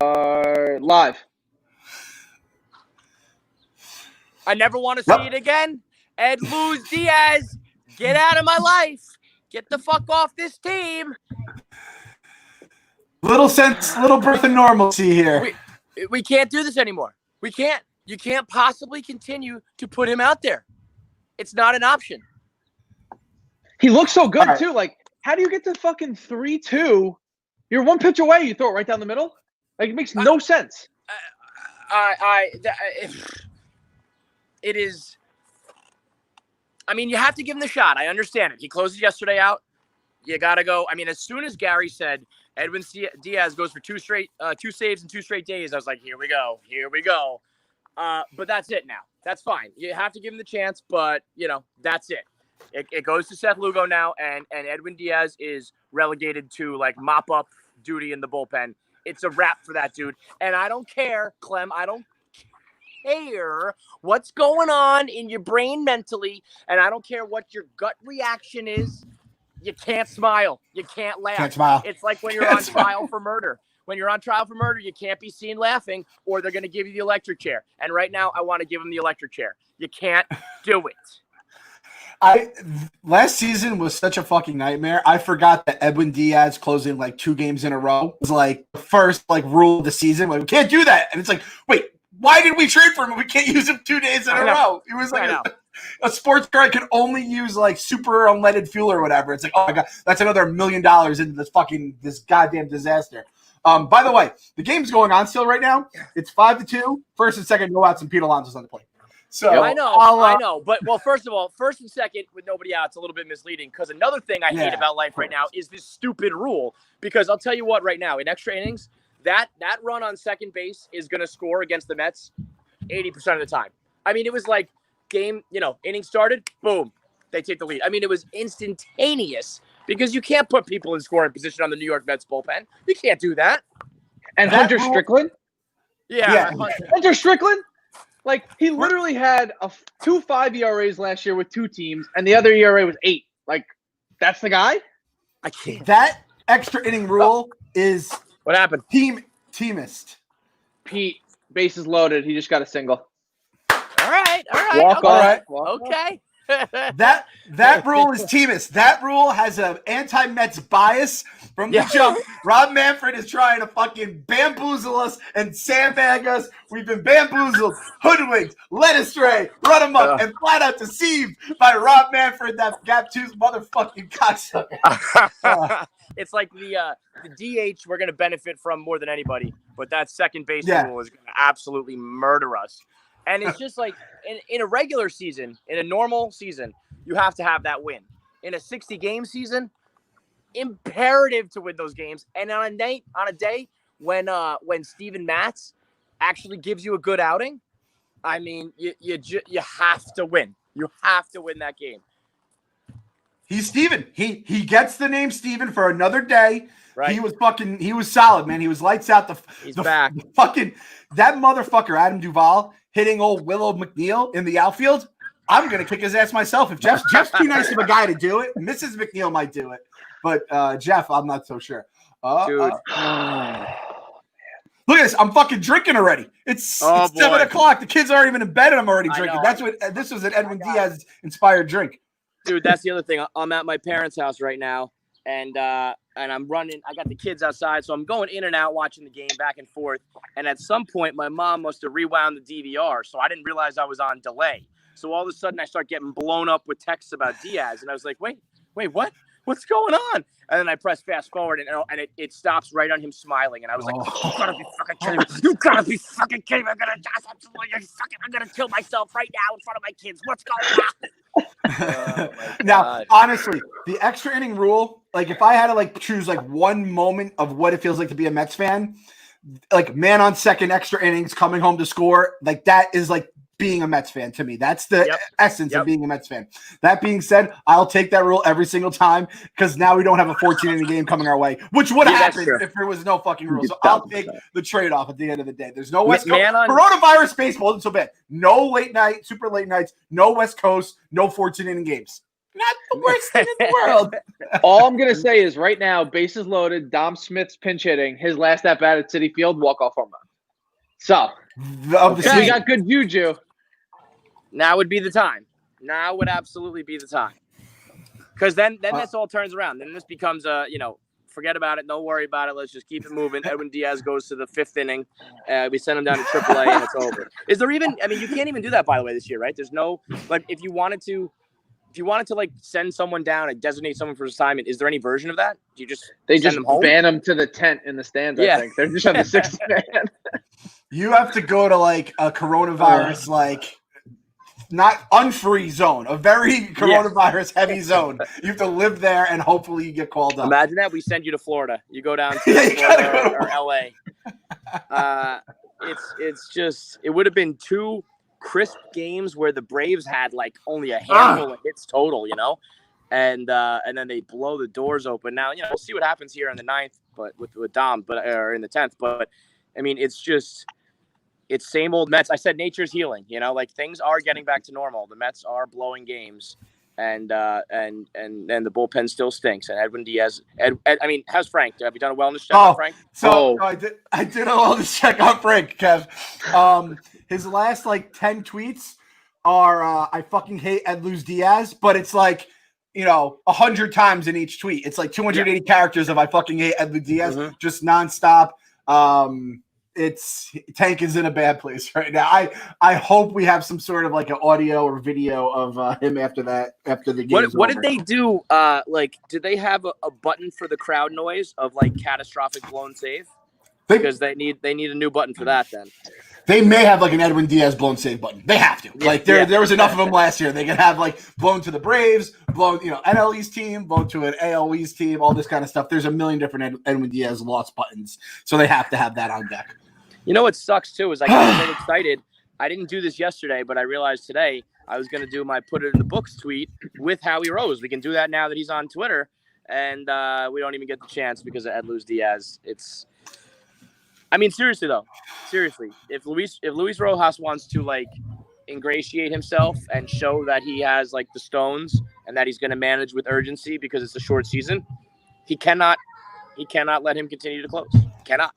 are live. I never want to see it again. Ed Luz Diaz, get out of my life. Get the fuck off this team. Little birth of normalcy here. We can't do this anymore. We can't. You can't possibly continue to put him out there. It's not an option. He looks so good, too. Like, how do you get to fucking 3-2? You're one pitch away. You throw it right down the middle? Like, it makes no sense. It is. I mean, you have to give him the shot. I understand it. He closes yesterday out. You got to go. I mean, as soon as Gary said Edwin Diaz goes for two saves in 2 straight days, I was like, here we go. But that's it now. That's fine. You have to give him the chance, but, that's it. It goes to Seth Lugo now, and Edwin Diaz is relegated to, like, mop-up duty in the bullpen. It's a wrap for that dude. And I don't care, Clem. I don't care what's going on in your brain mentally, and I don't care what your gut reaction is. You can't smile. You can't laugh. Can't smile. It's like when you're on trial for murder. When you're on trial for murder, you can't be seen laughing, or they're going to give you the electric chair. And right now, I want to give him the electric chair. You can't do it. Last season was such a fucking nightmare. I forgot that Edwin Diaz closing like 2 games in a row was like the first like rule of the season. Like, we can't do that. And it's like, wait, why did we trade for him? We can't use him 2 days in a row. It was like a sports car can only use like super unleaded fuel or whatever. It's like, oh my God, that's another $1 million into this goddamn disaster. By the way, the game's going on still right now. It's 5-2. First and second go outs, and Pete Alonso's on the plate. So I know. But, well, first of all, first and second with nobody out, it's a little bit misleading because another thing I hate about life right now is this stupid rule. Because I'll tell you what, right now, in extra innings, that run on second base is going to score against the Mets 80% of the time. I mean, it was like inning started, boom, they take the lead. I mean, it was instantaneous because you can't put people in scoring position on the New York Mets bullpen. You can't do that. And Hunter Strickland? Yeah. Hunter Strickland? Like, he literally had 2 5 ERAs last year with 2 teams, and the other ERA was 8. Like, that's the guy? I can't. That extra inning rule is what happened? Teamist. Pete, bases loaded. He just got a single. All right. Walk okay. off. Okay. That rule is teamist. That rule has an anti-Mets bias from the jump. Rob Manfred is trying to fucking bamboozle us and sandbag us. We've been bamboozled, hoodwinked, led astray, run them up, and flat out deceived by Rob Manfred, that Gap 2's motherfucking cocksucker. It's like the DH we're going to benefit from more than anybody, but that second base rule is going to absolutely murder us. And it's just like in a regular season, in a normal season, you have to have that win. In a 60-game season, imperative to win those games. And on a day when Steven Matz actually gives you a good outing, I mean, you have to win. You have to win that game. He's Steven. He gets the name Steven for another day. Right. He was solid, man. He was lights out. He's back. That motherfucker, Adam Duvall, hitting old Willow McNeil in the outfield. I'm going to kick his ass myself. If Jeff's too nice of a guy to do it, Mrs. McNeil might do it. But Jeff, I'm not so sure. Dude. Look at this. I'm fucking drinking already. It's 7 o'clock. The kids aren't even in bed and I'm already drinking. This was an Edwin Diaz inspired drink. Dude, that's the other thing. I'm at my parents' house right now, and I'm running. I got the kids outside, so I'm going in and out watching the game back and forth. And at some point, my mom must have rewound the DVR, so I didn't realize I was on delay. So all of a sudden, I start getting blown up with texts about Diaz, and I was like, wait, what? What's going on? And then I press fast forward, and it stops right on him smiling. And I was like, you gotta be fucking kidding me. You gotta be fucking kidding me. I'm gonna kill myself right now in front of my kids. What's going on? Now, honestly, the extra inning rule, like if I had to like choose like one moment of what it feels like to be a Mets fan, like man on second, extra innings, coming home to score, like that is like being a Mets fan to me. That's the essence of being a Mets fan. That being said, I'll take that rule every single time because now we don't have a 14-inning game coming our way, which would have happened if there was no fucking rule. So I'll take the trade-off at the end of the day. There's no West Coast. Coronavirus baseball isn't so bad. No late night, super late nights, no West Coast, no 14-inning games. Not the worst thing in the world. All I'm gonna say is right now, bases loaded. Dom Smith's pinch hitting. His last at bat at City Field, walk off home run. So if we got good juju. Now would be the time. Now would absolutely be the time. Because then this all turns around. Then this becomes forget about it. Don't worry about it. Let's just keep it moving. Edwin Diaz goes to the 5th inning. We send him down to AAA and it's over. Is there even? I mean, you can't even do that, by the way, this year, right? There's no like if you wanted to like send someone down and designate someone for assignment, is there any version of that? Do you just just them home? ban them to the tent in the stands? Yeah. I think they're just on the 6th man. You have to go to like a coronavirus not unfree zone, a very coronavirus heavy zone. You have to live there and hopefully you get called up. Imagine that we send you to Florida. You go down to Florida or LA. It's just it would have been 2 crisp games where the Braves had like only a handful of hits total, and then they blow the doors open. Now, we'll see what happens here in the 9th, but with Dom, or in the 10th. But I mean, it's same old Mets. I said nature's healing. Like things are getting back to normal. The Mets are blowing games, and the bullpen still stinks. And Edwin Diaz. I mean, how's Frank? Have you done a wellness check on Frank? So I did a wellness check on Frank, Kev. His last 10 tweets are I fucking hate Ed Luz Diaz, but it's 100 times in each tweet. It's 280 characters of I fucking hate Ed Luz Diaz, just nonstop. Tank is in a bad place right now. I hope we have some sort of an audio or video of him after the game. What did they do? Did they have a button for the crowd noise of catastrophic blown save? Because they need a new button for that. Then they may have an Edwin Diaz blown save button. They have to. There was enough of them last year. They could have blown to the Braves, blown NL East team, blown to an AL East team, all this kind of stuff. There's a million different Edwin Diaz lost buttons, so they have to have that on deck. What sucks too is I got so excited. I didn't do this yesterday, but I realized today I was going to do my put it in the books tweet with Howie Rose. We can do that now that he's on Twitter, and we don't even get the chance because of Ed Luz Diaz. I mean, seriously though, if Luis Rojas wants to ingratiate himself and show that he has the stones and that he's going to manage with urgency because it's a short season, he cannot let him continue to close. Cannot.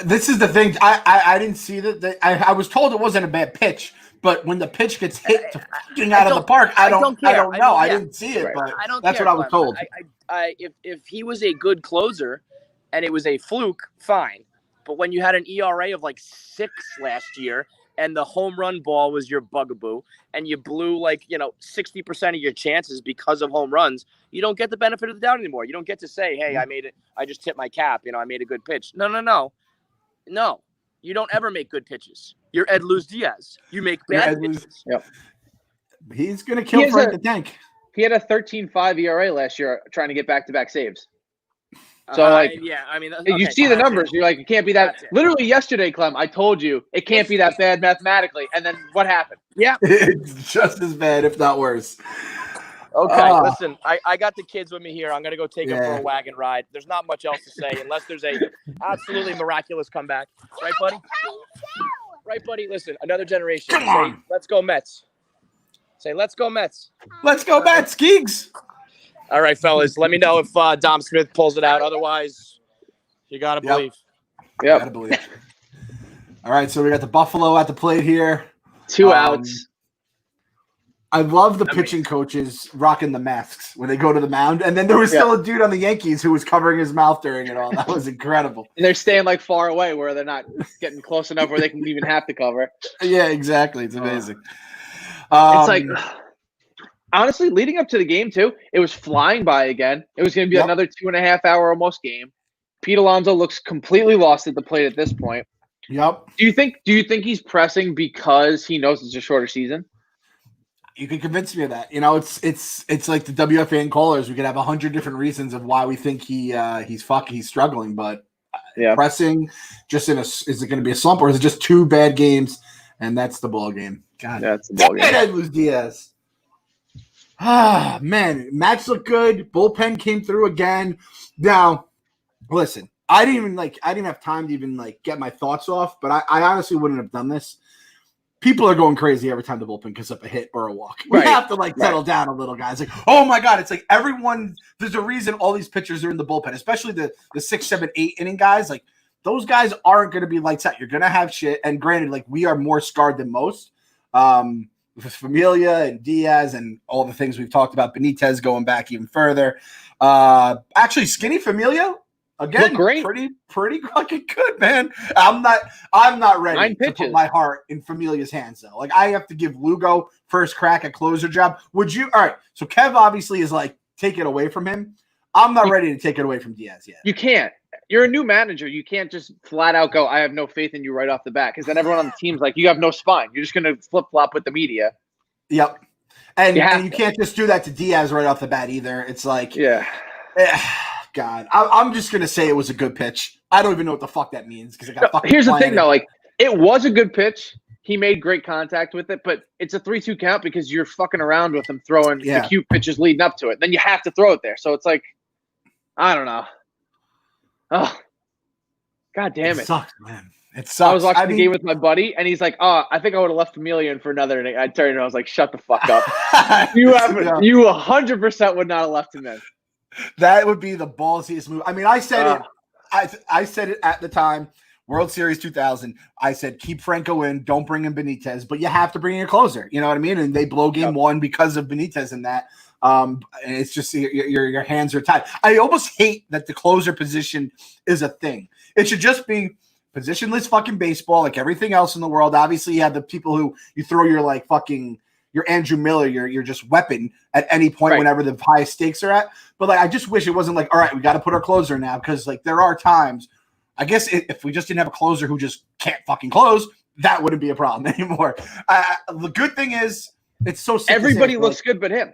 This is the thing. I didn't see that. I was told it wasn't a bad pitch, but when the pitch gets hit to fucking out of the park, I don't know. I didn't see it, but that's what I was told. If he was a good closer and it was a fluke, fine. But when you had an ERA of 6 last year and the home run ball was your bugaboo and you blew 60% of your chances because of home runs, you don't get the benefit of the doubt anymore. You don't get to say, hey, I made it. I just tipped my cap. I made a good pitch. No, you don't ever make good pitches. You're Ed Luz Diaz. You make bad pitches. Yep. He's going to kill Frank the Tank. He had a 13.5 ERA last year trying to get back-to-back saves. So, you see the numbers. You're like, it can't be that. Literally yesterday, Clem, I told you it can't be that bad mathematically. And then what happened? Yeah. It's just as bad, if not worse. Okay, listen, I got the kids with me here. I'm going to go take them for a wagon ride. There's not much else to say unless there's a absolutely miraculous comeback. Right, buddy? Right, buddy? Listen, another generation. Come on. Let's go Mets. Say, let's go Mets. Let's go Mets, Geeks. All right, fellas. Let me know if Dom Smith pulls it out. Otherwise, you got to believe. Yeah. Got to believe. All right, so we got the Buffalo at the plate here. 2 outs. I love the pitching coaches rocking the masks when they go to the mound. And then there was still a dude on the Yankees who was covering his mouth during it all. That was incredible. And they're staying far away where they're not getting close enough where they can even have to cover. Yeah, exactly. It's amazing. It's honestly, leading up to the game, too, it was flying by again. It was going to be another 2.5 hour almost game. Pete Alonso looks completely lost at the plate at this point. Yep. Do you think he's pressing because he knows it's a shorter season? You can convince me of that. It's like the WFAN callers. We could have 100 different reasons of why we think he's struggling, but pressing just is it going to be a slump or is it just 2 bad games and that's the ball game? God, that's the ball game. Ed Luz Diaz. Ah, man, match looked good. Bullpen came through again. Now, listen, I didn't have time to even get my thoughts off, but I honestly wouldn't have done this. people are going crazy every time the bullpen gives up a hit or a walk. We have to settle down a little, guys. Like, oh my God, it's like everyone. There's a reason all these pitchers are in the bullpen, especially the 6, 7, 8 inning guys. Like those guys aren't going to be lights out. You're going to have shit. And granted, like we are more scarred than most. With Familia and Diaz and all the things we've talked about, Benitez going back even further. Actually, Skinny Familia again, great. pretty fucking good, man. I'm not ready to put my heart in Familia's hands though. Like I have to give Lugo first crack at closer job. Would you? All right. So Kev obviously is like take it away from him. I'm not ready to take it away from Diaz yet. You can't. You're a new manager. You can't just flat out go, I have no faith in you right off the bat. Because then everyone on the team's like, you have no spine. You're just going to flip-flop with the media. Yep. And you can't just do that to Diaz right off the bat either. It's like, God. I'm just going to say it was a good pitch. I don't even know what the fuck that means. Because here's the thing, though. Like, it was a good pitch. He made great contact with it. But it's a 3-2 count because you're fucking around with him throwing the cute pitches leading up to it. Then you have to throw it there. So it's like, I don't know. Oh, God damn it. It sucks, man. It sucks. I was watching the game with my buddy, and he's like, oh, I think I would have left Familia in for another inning. I turned and I was like, shut the fuck up. You 100% would not have left him in. That would be the ballsiest move. I mean, I said it. I said it at the time, World Series 2000. I said, keep Franco in. Don't bring in Benitez. But you have to bring in a closer. You know what I mean? And they blow game one because of Benitez in that. And it's just your hands are tied. I almost hate that the closer position is a thing. It should just be positionless fucking baseball like everything else in the world. Obviously, you have the people who you throw your like fucking your Andrew Miller, your just weapon at any point whenever the highest stakes are at. But like I just wish it wasn't like, all right, we got to put our closer now because like there are times. I guess if we just didn't have a closer who just can't fucking close, that wouldn't be a problem anymore. The good thing is it's so sick everybody looks good but him.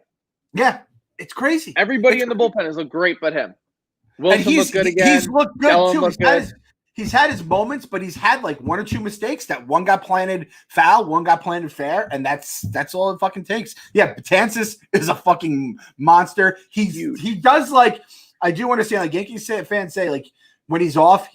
Yeah, it's crazy. Everybody in the bullpen has looked great but him. Wilson looked good again. He's looked good too. He's had his moments, but he's had like 1 or 2 mistakes. That one got planted foul, one got planted fair, and that's all it fucking takes. Yeah, Betances is a fucking monster. He does like I do understand like Yankees fans say like when he's off,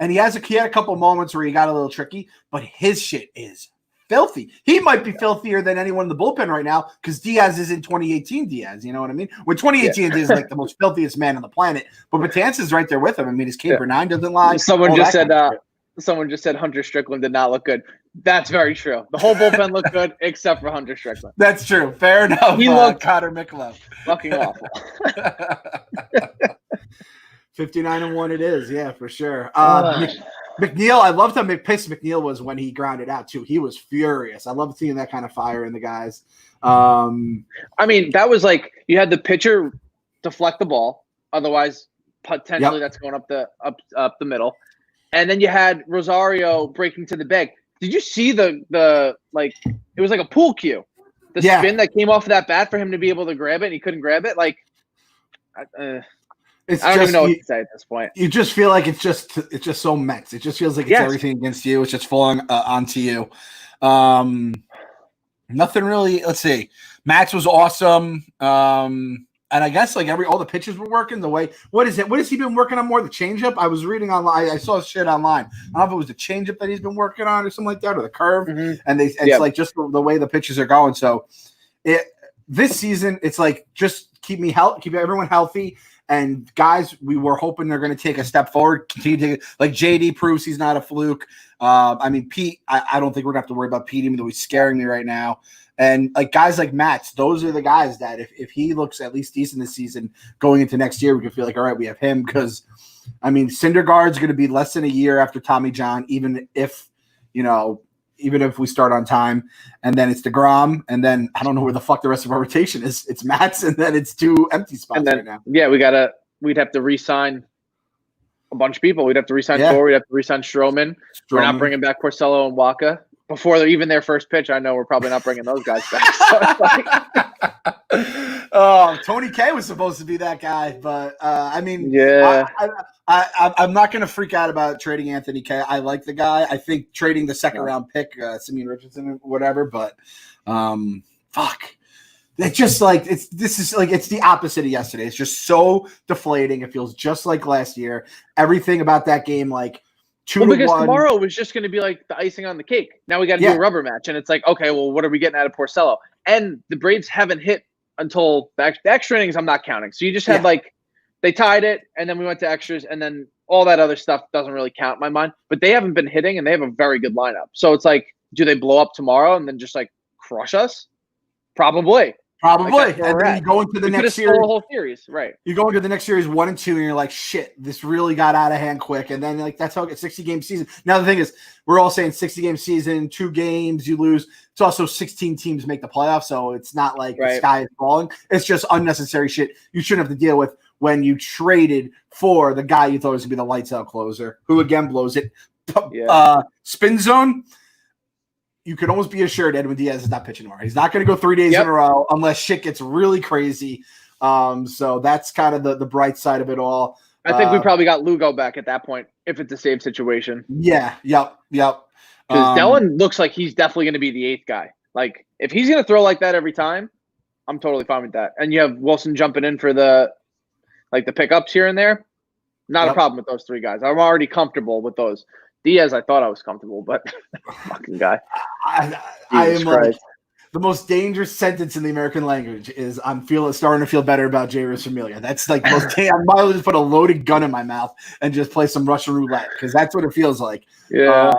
and he had a couple moments where he got a little tricky, but his shit is filthy. He might be filthier than anyone in the bullpen right now because Diaz is in 2018 Diaz. You know what I mean? When 2018 is like the most filthiest man on the planet, but Betances is right there with him. I mean, his K9 doesn't lie. Someone just said Hunter Strickland did not look good. That's very true. The whole bullpen looked good except for Hunter Strickland. That's true. Fair enough. He looked Connor Michelou. Fucking awful. 59-1 it is, yeah, for sure. McNeil, I loved how pissed McNeil was when he grounded out too. He was furious. I love seeing that kind of fire in the guys. I mean, that was like you had the pitcher deflect the ball, otherwise potentially that's going up the middle, and then you had Rosario breaking to the bag. Did you see the like? It was like a pool cue. The spin that came off of that bat for him to be able to grab it, and he couldn't grab it. Like. I don't even know what to say at this point. You just feel like it's just so Mets. It just feels like it's everything against you. It's just falling onto you. Nothing really. Let's see. Max was awesome. And I guess like all the pitches were working the way. What is it? What has he been working on more? The changeup? I was reading online. I saw shit online. I don't know if it was the changeup that he's been working on or something like that, or the curve. Mm-hmm. And it's like just the way the pitches are going. So this season, it's like just keep everyone healthy. And guys, we were hoping they're going to take a step forward. Continue to like JD proves he's not a fluke. I mean, Pete, I don't think we're going to have to worry about Pete, even though he's scaring me right now. And like guys like Matz, those are the guys that if he looks at least decent this season going into next year, we can feel like, all right, we have him. Because, I mean, Syndergaard's going to be less than a year after Tommy John, even if we start on time, and then it's DeGrom, and then I don't know where the fuck the rest of our rotation is. It's Matz, and then it's 2 empty spots right now. Yeah, we'd have to re-sign a bunch of people. We'd have to re-sign Thor. We'd have to re-sign Stroman. We're not bringing back Porcello and Waka. Before even their first pitch, I know we're probably not bringing those guys back. So Tony K was supposed to be that guy, but I mean, I'm not going to freak out about trading Anthony K. I like the guy. I think trading the second round pick, Simeon Richardson, whatever, but fuck. It's just like it's the opposite of yesterday. It's just so deflating. It feels just like last year. Everything about that game, like because tomorrow was just going to be like the icing on the cake. Now we got to do a rubber match, and it's like, okay, well, what are we getting out of Porcello? And the Braves haven't hit until the extra innings. I'm not counting. So you just had like they tied it, and then we went to extras, and then all that other stuff doesn't really count in my mind. But they haven't been hitting, and they have a very good lineup. So it's like, do they blow up tomorrow and then just like crush us? Probably. Like and then you go into the next series. The whole series, right? You go into the next series 1 and 2, and you're like, shit, this really got out of hand quick. And then like that's how it gets 60-game season. Now the thing is, we're all saying 60-game season, 2 games, you lose. It's also 16 teams make the playoffs, so it's not like the sky is falling. It's just unnecessary shit you shouldn't have to deal with when you traded for the guy you thought was gonna be the lights out closer, who again blows it. Spin zone. You could almost be assured Edwin Diaz is not pitching tomorrow. He's not going to go 3 days in a row unless shit gets really crazy. So that's kind of the bright side of it all. I think we probably got Lugo back at that point if it's a save situation. Yeah. Yep. Because Dellin looks like he's definitely going to be the 8th guy. Like if he's going to throw like that every time, I'm totally fine with that. And you have Wilson jumping in for the pickups here and there. Not a problem with those 3 guys. I'm already comfortable with those. Diaz, I thought I was comfortable, but fucking guy. I am like the most dangerous sentence in the American language is I'm starting to feel better about Jeurys Familia. That's like the most. I might as well just put a loaded gun in my mouth and just play some Russian roulette because that's what it feels like. Yeah.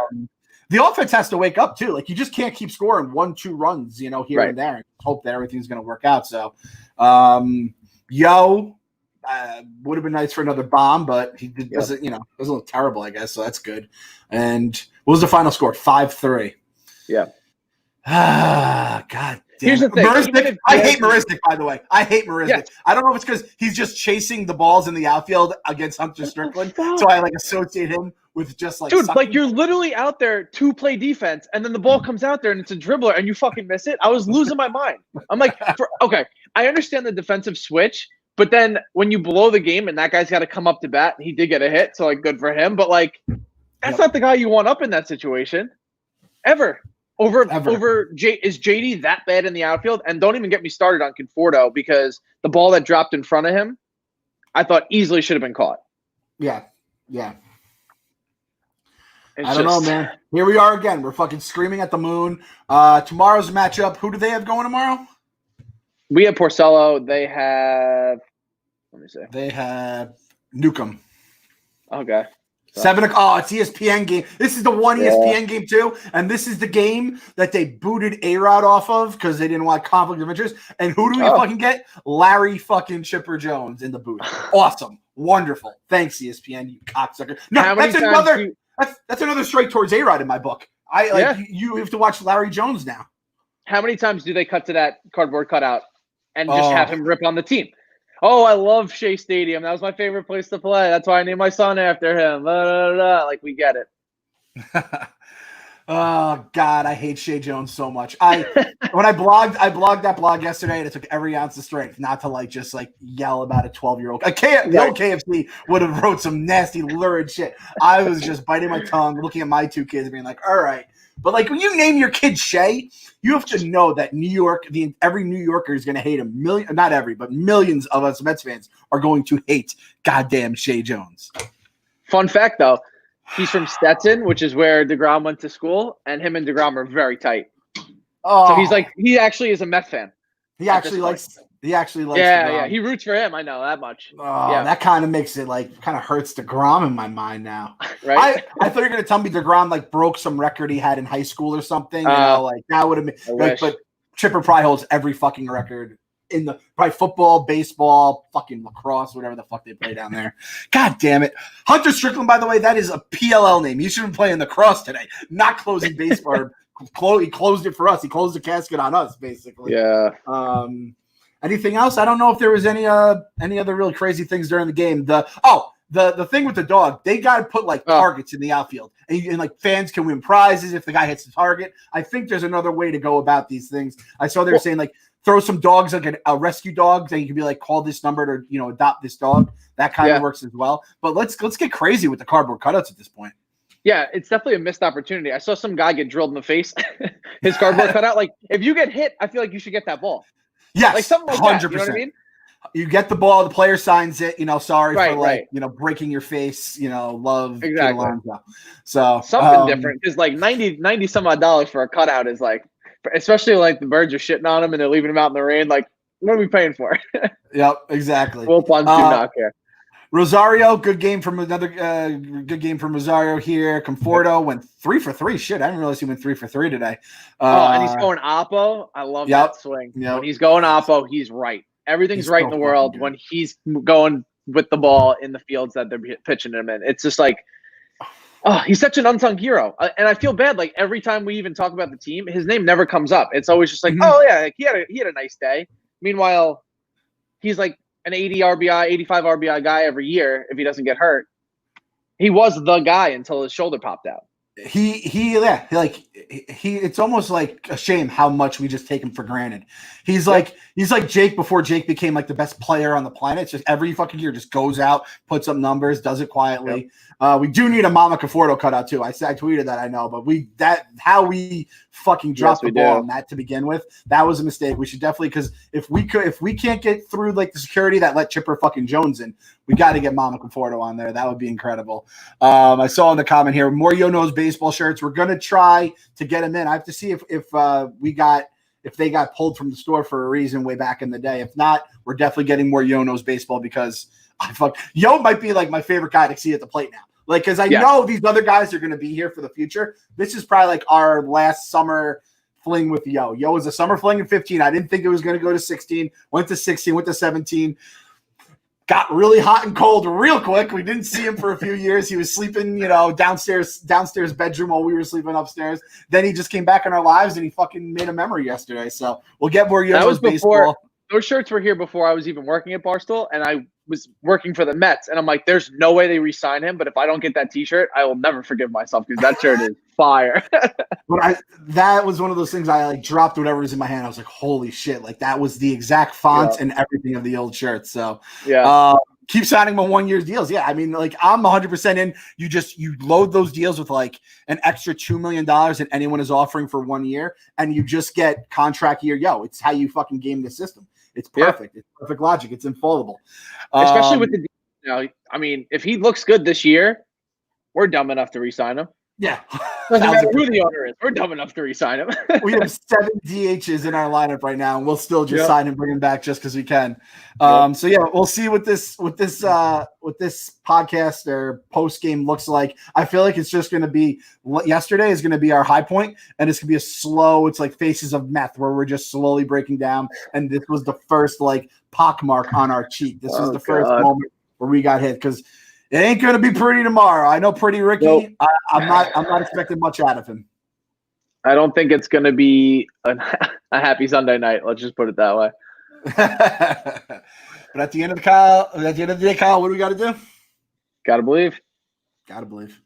The offense has to wake up too. Like you just can't keep scoring 1-2 runs, here and there, and hope that everything's going to work out. So, would have been nice for another bomb, but he doesn't. It was a little terrible, I guess. So that's good. And what was the final score? 5-3. Yeah. God damn. Here's the thing. I hate Marisnik, by the way. I hate Marisnik. Yes. I don't know if it's because he's just chasing the balls in the outfield against Hunter Strickland. So I associate him with just dude, sucking. You're literally out there to play defense, and then the ball comes out there and it's a dribbler, and you fucking miss it. I was losing my mind. I'm like, okay, I understand the defensive switch. But then when you blow the game and that guy's got to come up to bat, he did get a hit, so good for him. But that's not the guy you want up in that situation, ever. Is JD that bad in the outfield? And don't even get me started on Conforto because the ball that dropped in front of him, I thought easily should have been caught. Yeah. I don't know, man. Here we are again. We're fucking screaming at the moon. Tomorrow's matchup. Who do they have going tomorrow? We have Porcello. They have. Let me see. They have Newcomb. Okay. 7 o'clock. Oh, it's ESPN game. This is the one ESPN game too, and this is the game that they booted A-Rod off of because they didn't want conflict of interest. And who do we fucking get? Larry fucking Chipper Jones in the booth. Awesome, wonderful. Thanks ESPN, you cocksucker. No, that's another straight towards A-Rod in my book. You have to watch Larry Jones now. How many times do they cut to that cardboard cutout and just have him rip on the team? Oh, I love Shea Stadium. That was my favorite place to play. That's why I named my son after him. We get it. Oh God, I hate Shea Jones so much. When I blogged that blog yesterday, and it took every ounce of strength not to just yell about a 12-year-old. The old KFC would have wrote some nasty, lurid shit. I was just biting my tongue, looking at my 2 kids, and being like, all right. But when you name your kid Shea, you have to know that New York, every New Yorker is going to hate him. Not every, but millions of us Mets fans are going to hate goddamn Shea Jones. Fun fact, though, he's from Stetson, which is where DeGrom went to school, and him and DeGrom are very tight. Oh, so he actually is a Met fan. He actually likes. Yeah, DeGrom. He roots for him. I know that much. Oh, yeah. That kind of makes it kind of hurts DeGrom in my mind now. Right? I thought you were gonna tell me DeGrom broke some record he had in high school or something. That would have been. But Chipper probably holds every fucking record in probably football, baseball, fucking lacrosse, whatever the fuck they play down there. God damn it, Hunter Strickland. By the way, that is a PLL name. You should have been playing lacrosse today, not closing baseball. He closed it for us. He closed the casket on us, basically. Yeah. Anything else? I don't know if there was any other really crazy things during the game. The thing with the dog, they got to put targets in the outfield, and fans can win prizes if the guy hits the target. I think there's another way to go about these things. I saw they were saying throw some dogs a rescue dog that you can be call this number to adopt this dog. That kind of works as well. But let's get crazy with the cardboard cutouts at this point. Yeah, it's definitely a missed opportunity. I saw some guy get drilled in the face. His cardboard cutout. If you get hit, I feel like you should get that ball. Yes, something like 100%. That, you know what I mean? You get the ball, the player signs it, sorry for right. breaking your face, love. Exactly. So something different because like 90 some odd dollars for a cutout is like, especially like the Birds are shitting on him and they're leaving him out in the rain. Like, what are we paying for? Yep, exactly. Will Punch do not care. Rosario, good game from Rosario here. Conforto went 3 for 3. Shit, I didn't realize he went 3 for 3 today. And he's going Oppo. I love that swing. Yep. When he's going Oppo, he's right. Everything's right in the world when he's going with the ball in the fields that they're pitching him in. It's just like, he's such an unsung hero. And I feel bad. Like every time we even talk about the team, his name never comes up. It's always just like, oh yeah, like, he had a nice day. Meanwhile, he's like an 80 RBI, 85 RBI guy every year if he doesn't get hurt. He was the guy until his shoulder popped out. It's almost like a shame how much we just take him for granted. He's like Jake before Jake became like the best player on the planet. It's just every fucking year just goes out, puts up numbers, does it quietly. We do need a Mama Conforto cutout too. I tweeted that, I know, but how we fucking dropped the ball on that to begin with, that was a mistake. We should definitely, because if we can't get through like the security that let Chipper fucking Jones in, we got to get Mama Conforto on there. That would be incredible. I saw in the comment here, more Yo Knows baseball shirts. We're gonna try to get them in. I have to see if they got pulled from the store for a reason way back in the day. If not, we're definitely getting more Yo Knows baseball because Yo might be like my favorite guy to see at the plate now. Like, because I know these other guys are going to be here for the future. This is probably like our last summer fling with Yo. Yo was a summer fling in 15. I didn't think it was going to go to 16. Went to 16, went to 17. Got really hot and cold real quick. We didn't see him for a few years. He was sleeping, downstairs bedroom while we were sleeping upstairs. Then he just came back in our lives and he fucking made a memory yesterday. So we'll get more Yo Knows baseball. Those shirts were here before I was even working at Barstool, and I was working for the Mets. And I'm like, there's no way they re-sign him. But if I don't get that T-shirt, I will never forgive myself because that shirt is fire. But that was one of those things I like dropped whatever was in my hand. I was like, holy shit. Like that was the exact font and everything of the old shirt. So keep signing my 1 year deals. Yeah. I mean, like I'm 100% in. You load those deals with like an extra $2 million that anyone is offering for 1 year. And you just get contract year. It's how you fucking game the system. It's perfect. It's perfect logic. It's infallible. Especially with the I mean, if he looks good this year, we're dumb enough to re-sign him. Yeah. Doesn't matter who the owner is. We're dumb enough to re-sign him. We have 7 DHs in our lineup right now, and we'll still just sign and bring him back just because we can. So we'll see what this podcast or post game looks like. I feel like it's just going to be yesterday is going to be our high point, and it's going to be a slow. It's like Faces of Meth, where we're just slowly breaking down. And this was the first like pockmark on our cheek. This was the first moment where we got hit because. It ain't gonna be pretty tomorrow. I know Pretty Ricky. Nope. I'm not expecting much out of him. I don't think it's gonna be a happy Sunday night. Let's just put it that way. But at the end of the day, Kyle, what do we got to do? Gotta believe. Gotta believe.